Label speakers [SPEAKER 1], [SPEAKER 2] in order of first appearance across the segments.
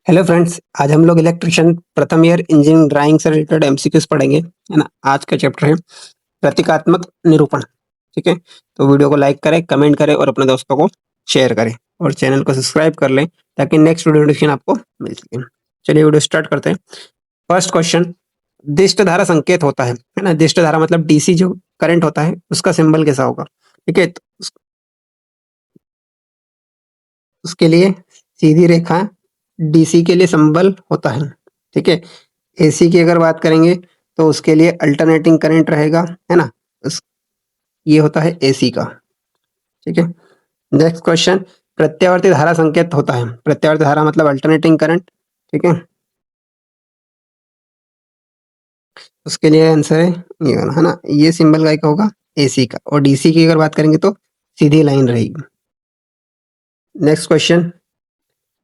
[SPEAKER 1] Hello friends, आज हम लोग इलेक्ट्रिशियन प्रथम ईयर इंजीनियरिंग ड्राइंग से रिलेटेड एमसीक्यूज पढ़ेंगे, है ना। आज का चैप्टर है प्रतीकात्मक निरूपण। ठीक है, तो वीडियो को लाइक करें, कमेंट करें और अपने दोस्तों को शेयर करें और चैनल को सब्सक्राइब कर लें ताकि नेक्स्ट वीडियो नोटिफिकेशन आपको मिल सके। चलिए वीडियो स्टार्ट करते हैं। फर्स्ट क्वेश्चन, दिष्ट धारा संकेत होता है ना। दिष्ट धारा मतलब डीसी जो करंट होता है उसका सिंबल कैसा होगा। ठीक है, तो उसके लिए सीधी रेखा डीसी के लिए सिंबल होता है। ठीक है, एसी की अगर बात करेंगे तो उसके लिए अल्टरनेटिंग करंट रहेगा, है ना। उस ये होता है एसी का। ठीक है, नेक्स्ट क्वेश्चन, प्रत्यावर्ती धारा संकेत होता है। प्रत्यावर्ती धारा मतलब अल्टरनेटिंग करंट। ठीक है, उसके लिए आंसर है ये वाला, है ना। ये सिंबल का होगा एसी का, और डीसी की अगर बात करेंगे तो सीधी लाइन रहेगी। नेक्स्ट क्वेश्चन,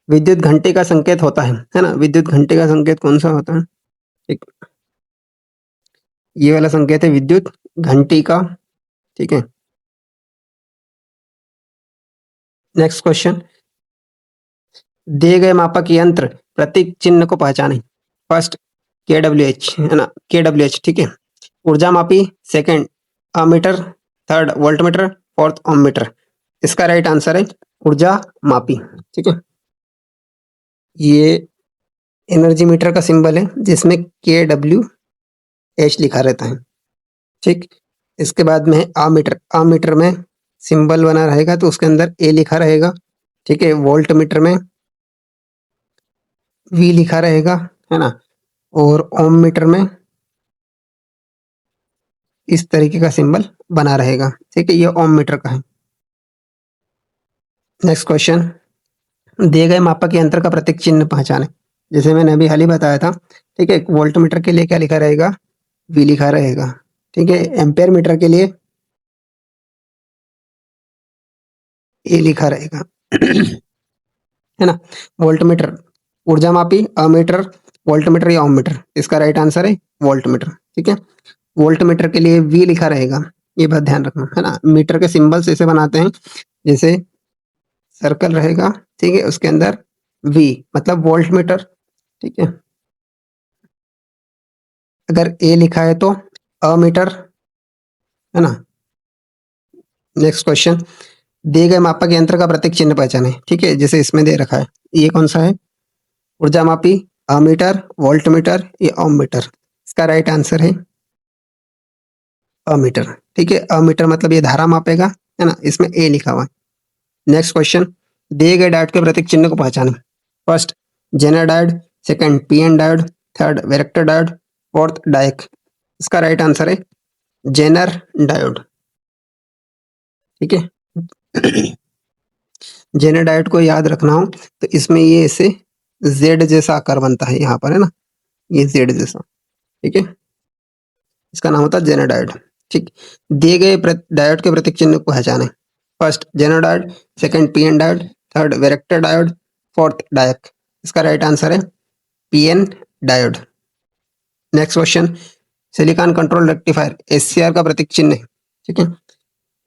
[SPEAKER 1] विद्युत घंटे का संकेत होता है ना। विद्युत घंटे का संकेत कौन सा होता है। ठीक, ये वाला संकेत है विद्युत घंटी का। ठीक है, नेक्स्ट क्वेश्चन, दिए गए मापक यंत्र प्रतीक चिन्ह को पहचाने। फर्स्ट KWH, है ना, KWH। ठीक है, ऊर्जा मापी। Second ammeter. Third voltmeter. Fourth ohm meter. इसका राइट आंसर है ऊर्जा मापी। ठीक है, ये एनर्जी मीटर का सिंबल है जिसमें KWH लिखा रहता है। ठीक, इसके बाद में है अमीटर। अमीटर में सिंबल बना रहेगा तो उसके अंदर ए लिखा रहेगा। ठीक है, वोल्ट मीटर में V लिखा रहेगा, है ना। और ओम मीटर में इस तरीके का सिंबल बना रहेगा। ठीक है, ये ओम मीटर का है। नेक्स्ट क्वेश्चन, दिए गए मापक यंत्र का प्रतीक चिन्ह पहचाने। जैसे मैंने अभी हाल ही बताया था। ठीक है, वोल्ट मीटर के लिए क्या लिखा रहेगा, V लिखा रहेगा। ठीक है, एम्पेयर मीटर के लिए A लिखा रहेगा। है ना। वोल्ट मीटर ऊर्जा मापी, अमीटर, वोल्ट मीटर या ओम मीटर। इसका राइट आंसर है वोल्ट मीटर। ठीक है, वोल्ट मीटर के लिए V लिखा रहेगा, ये बात ध्यान रखना, है ना। मीटर के सिंबल्स ऐसे बनाते हैं, जैसे सर्कल रहेगा। ठीक है, उसके अंदर V मतलब वोल्ट मीटर। ठीक है, अगर A लिखा है तो अमीटर, है ना। नेक्स्ट क्वेश्चन, दिए गए मापक यंत्र का प्रतीक चिन्ह पहचाने। ठीक है, जैसे इसमें दे रखा है, ये कौन सा है, ऊर्जा मापी, अमीटर, वोल्ट मीटर या ओम मीटर। इसका राइट आंसर है अमीटर। ठीक है, अमीटर मतलब ये धारा मापेगा, है ना। इसमें ए लिखा हुआ है। नेक्स्ट क्वेश्चन, दिए गए डायोड के प्रतीक चिन्ह को पहचाने। First zener diode. Second PN diode. Third varactor diode. Fourth diac. इसका राइट आंसर है जेनर डायोड। ठीक है, जेनर डायोड को याद रखना हो तो इसमें ये ऐसे जेड जैसा आकार बनता है यहाँ पर, है ना, ये जेड जैसा। ठीक है, इसका नाम होता है जेनर डायोड। ठीक, दिए गए डायोड के प्रतीक चिन्ह को पहचाने। First zener diode. Second PN diode. Third varactor diode. Fourth diac. इसका राइट आंसर है PN diode. Next question, silicon control rectifier SCR का प्रतीक चिन्ह है। ठीक है,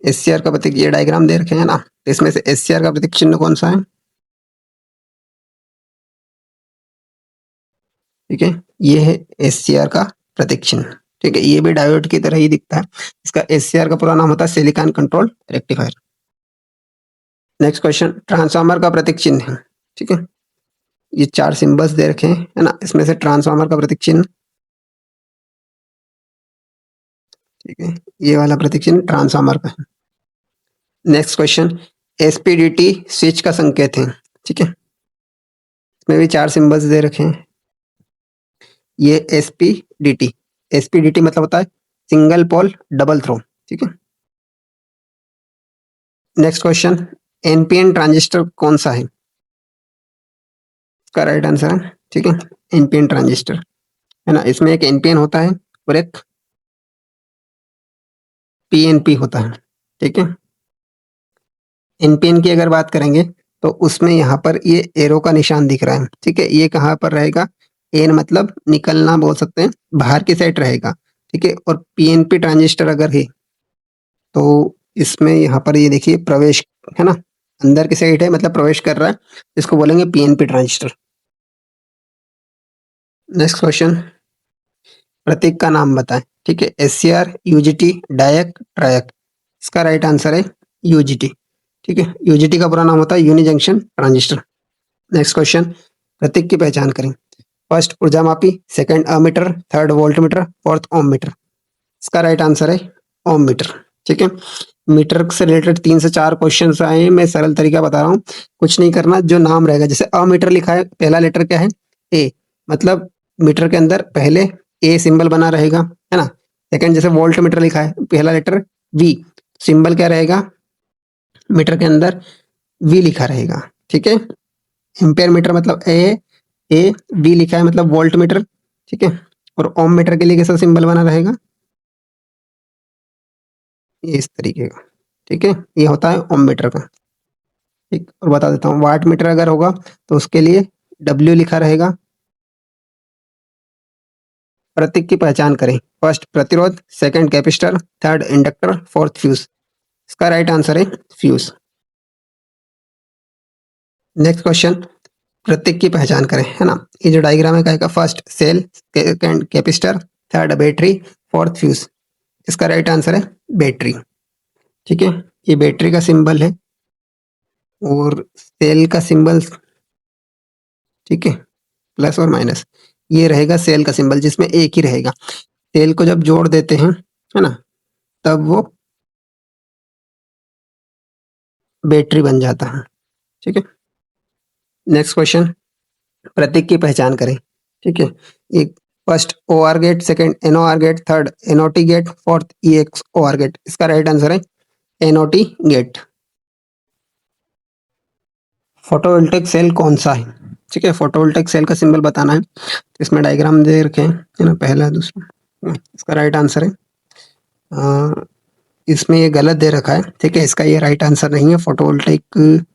[SPEAKER 1] एससीआर का प्रतीक, ये डायग्राम दे रखे हैं ना, तो इसमें से एससीआर का प्रतीक चिन्ह कौन सा है। ठीक है, ये है एससीआर का प्रतीक चिन्ह। ठीक है, ये भी डायोड की तरह ही दिखता है। इसका एससीआर का पूरा नाम होता है silicon control rectifier. Next question, transformer का प्रतीक चिन्ह है। ठीक है, ये चार सिंबल्स दे रखे हैं, है ना, इसमें से ट्रांसफार्मर का प्रतीक चिन्ह। ठीक है, ये वाला प्रतीक चिन्ह ट्रांसफार्मर का है। नेक्स्ट क्वेश्चन, एसपीडीटी स्विच का संकेत है। ठीक है, इसमें भी चार सिंबल्स दे रखे हैं। ये एसपीडीटी, एसपीडीटी मतलब होता है सिंगल पोल डबल थ्रो। ठीक है, नेक्स्ट क्वेश्चन, एनपीएन ट्रांजिस्टर कौन सा है। इसका राइट आंसर है, ठीक है, एनपीएन ट्रांजिस्टर, है ना। इसमें एक एनपीएन होता है और एक पीएनपी होता है। ठीक है, एनपीएन की अगर बात करेंगे तो उसमें यहाँ पर ये एरो का निशान दिख रहा है। ठीक है, ये कहाँ पर रहेगा, एन मतलब निकलना बोल सकते हैं, बाहर की साइड रहेगा। ठीक है, और पीएनपी ट्रांजिस्टर अगर है तो इसमें यहाँ पर ये देखिए प्रवेश, है ना, अंदर की साइड है मतलब प्रवेश कर रहा है, इसको बोलेंगे पीएनपी ट्रांजिस्टर। नेक्स्ट क्वेश्चन, प्रतीक का नाम बताएं। ठीक है, एससीआर, यूजीटी, डायक, ट्रायक। इसका राइट आंसर है यूजीटी। ठीक है, यूजीटी का पूरा नाम होता है unijunction transistor. Next question, प्रतीक की पहचान करें। फर्स्ट ऊर्जा मापी, second ammeter, third volt meter, fourth ohm meter. इसका राइट आंसर है ओम मीटर। ठीक है, मीटर से रिलेटेड 3 से 4 क्वेश्चन आए हैं, मैं सरल तरीका बता रहा हूँ। कुछ नहीं करना, जो नाम रहेगा, जैसे अमीटर लिखा है, पहला लेटर क्या है, ए, मतलब मीटर के अंदर पहले ए सिंबल बना रहेगा, है ना। सेकंड, जैसे वोल्ट मीटर लिखा है, पहला लेटर वी, सिंबल क्या रहेगा मीटर के अंदर, वी लिखा रहेगा। ठीक है, एम्पेयर मीटर मतलब ए वी लिखा है मतलब वोल्ट मीटर। ठीक है, और ओम मीटर के लिए कैसा सिंबल बना रहेगा, ये इस तरीके का। ठीक है, ये होता है ओम मीटर का। ठीक, और बता देता हूँ, वाट मीटर अगर होगा तो उसके लिए डब्ल्यू लिखा रहेगा। प्रतीक की पहचान करें। फर्स्ट प्रतिरोध, second capacitor, third inductor, fourth fuse. इसका राइट आंसर है फ्यूज। नेक्स्ट क्वेश्चन, प्रतीक की पहचान करें, है ना। ये जो डायग्राम है का, first cell, second capacitor, third battery, fourth fuse. इसका राइट आंसर है बैटरी। ठीक है, ये बैटरी का सिंबल है और सेल का सिंबल, ठीक है, प्लस और माइनस, ये रहेगा सेल का सिंबल जिसमें एक ही रहेगा। सेल को जब जोड़ देते हैं, है ना, तब वो बैटरी बन जाता है। ठीक है, नेक्स्ट क्वेश्चन, प्रतीक की पहचान करें। ठीक है, एक first O R gate, second N O R gate, third N O T gate, fourth E X O R gate. इसका राइट आंसर है एनओटी गेट। फोटोवोल्टेइक सेल कौन सा है। ठीक है, फोटोवोल्टेइक सेल का सिंबल बताना है। इसमें डायग्राम दे रखे हैं, है ना, पहला दूसरा। इसका राइट आंसर है, इसमें ये गलत दे रखा है। ठीक है, इसका ये राइट आंसर नहीं है। फोटोवोल्टेइक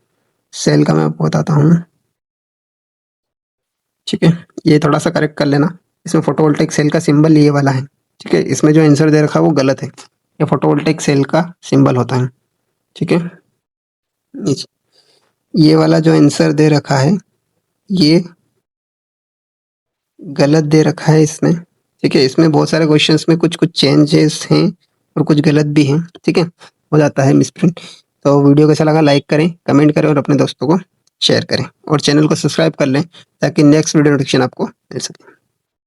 [SPEAKER 1] सेल का मैं आपको बताता हूँ। ठीक है, ये थोड़ा सा करेक्ट कर लेना। इसमें फोटोवोल्टेइक सेल का सिंबल ये वाला है। ठीक है, इसमें जो आंसर दे रखा है वो गलत है। ये फोटोवोल्टेइक सेल का सिंबल होता है। ठीक है, ये वाला जो आंसर दे रखा है ये गलत दे रखा है इसमें। ठीक है, इसमें बहुत सारे क्वेश्चंस में कुछ कुछ चेंजेस हैं और कुछ गलत भी हैं। ठीक है, हो जाता है मिसप्रिंट। तो वीडियो कैसा लगा लाइक करें, कमेंट करें और अपने दोस्तों को शेयर करें और चैनल को सब्सक्राइब कर लें ताकि नेक्स्ट वीडियो नोटिफिकेशन आपको मिल सके।